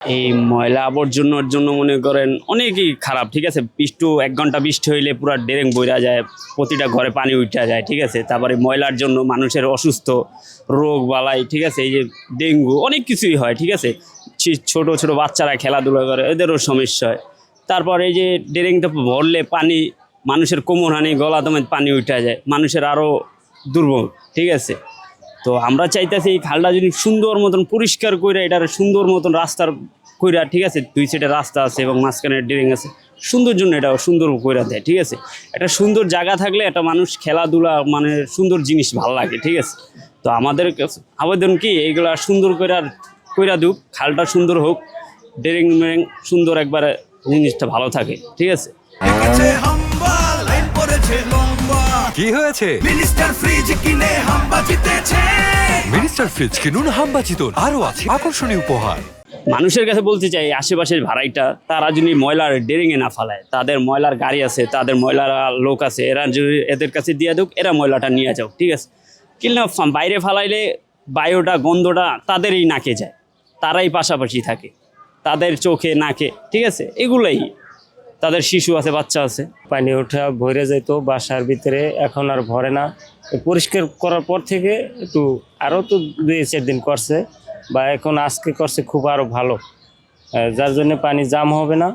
এই ময়লা আবর্জনার জন্য মনে করেন অনেকই খারাপ, ঠিক আছে। 1 ঘন্টা বৃষ্টি হইলে পুরো ড্রেন বইরা যায়, প্রতিটা ঘরে পানি উঠা যায়, ঠিক আছে। তারপরে ময়লার জন্য মানুষের অসুস্থ রোগ বালাই, ঠিক আছে, এই যে ডেঙ্গু অনেক কিছুই হয়, ঠিক আছে। ছোট ছোট বাচ্চারা খেলাধুলা করে, এদেরও সমস্যা হয়। তারপর এই যে ড্রেনটা ভরলে পানি মানুষের কোমর হানি গলা দমে পানি উঠা যায়, মানুষের আরও দুর্ভোগ, ঠিক আছে। তো আমরা চাইতেছি এই খালটা যদি সুন্দর মতন পরিষ্কার করে এটার সুন্দর মতন রাস্তার কইরা, ঠিক আছে, 2 সাইডে রাস্তা আছে এবং মাঝখানে ড্রেন আছে, সুন্দর জন্য এটা সুন্দর কইরা দেয়, ঠিক আছে। একটা সুন্দর জায়গা থাকলে একটা মানুষ খেলাধুলা মানে সুন্দর জিনিস ভালো লাগে, ঠিক আছে। তো আমাদের আবেদন কি এইগুলা সুন্দর কইরা দুক, খালটা সুন্দর হোক, ড্রেন মেরেং সুন্দর, একবারে জিনিসটা ভালো থাকে, ঠিক আছে। কি হয়েছে? মিনিস্টার ফ্রিজ কিনে হাম্বা জিতেছে। মিনিস্টার ফ্রিজ কিনুন, হাম্বা জিতুন, আরো আছে আকর্ষণীয় উপহার। মানুষের কাছে বলতে চাই, আশেপাশের ভাড়াইটা তারা যদি ময়লার ড্রেনে না ফালায়, তাদের ময়লার গাড়ি আছে, তাদের ময়লার লোক আছে, এরা যদি এদের কাছে দিয়ে দেখ, এরা ময়লাটা নিয়ে যাও, ঠিক আছে। কিন্তু বাইরে ফালাইলে বায়ুটা গন্ধটা তাদেরই নাকে যায়, তারাই পাশাপাশি থাকে, তাদের চোখে নাকে, ঠিক আছে। এগুলোই, তাদের শিশু আছে, বাচ্চা আছে। পানি ওঠা ভরে যেত বাসার ভিতরে, এখন আর ভরে না। পরিষ্কার করার পর থেকে একটু আরও তো 2-4 দিন করছে, বা এখন আজকে করছে খুব আরও ভালো, যার জন্য পানি জাম হবে না,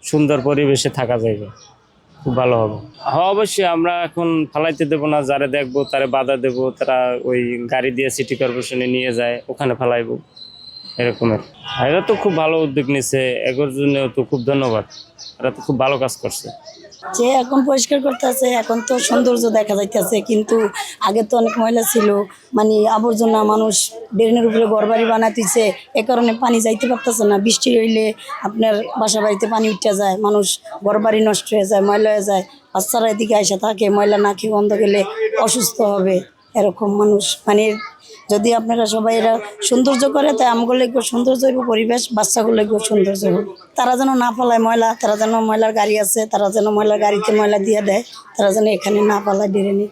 সুন্দর পরিবেশে থাকা যাবে, খুব ভালো হবে। হ্যাঁ, অবশ্যই আমরা এখন ফালাইতে দেবো না, যারা দেখবো তারা বাধা দেবো, তারা ওই গাড়ি দিয়ে সিটি কর্পোরেশনে নিয়ে যায়, ওখানে ফালাইবো, এরকমের। এরা তো খুব ভালো উদ্যোগ নিচ্ছে, এগুলোর জন্য তো খুব ধন্যবাদ, এরা তো খুব ভালো কাজ করছে। যে এখন পরিষ্কার করতেছে, এখন তো সৌন্দর্য দেখা যাইতেছে, কিন্তু আগে তো অনেক ময়লা ছিল, মানে আবর্জনা, মানুষ ড্রেনের উপরে ঘরবাড়ি বানাতেছে, এ কারণে পানি যাইতে পারতেছে না। বৃষ্টি হইলে আপনার বাসা বাড়িতে পানি উঠে যায়, মানুষ ঘরবাড়ি নষ্ট হয়ে যায়, ময়লা হয়ে যায়, বাচ্চারা এদিকে আইসা থাকে, ময়লা না খেয়ে বন্ধ গেলে অসুস্থ হবে, এরকম মানুষ মানে যদি আপনারা সবাই এরা সৌন্দর্য করে, তাই আমগুলো একটু সৌন্দর্য হইব, পরিবেশ বাচ্চাগুলো একটু সৌন্দর্য হবে। তারা যেন না পালায় ময়লা, তারা যেন ময়লার গাড়ি আছে, তারা যেন ময়লার গাড়িতে ময়লা দিয়ে দেয়, তারা যেন এখানে না পালায় ড্রেনে।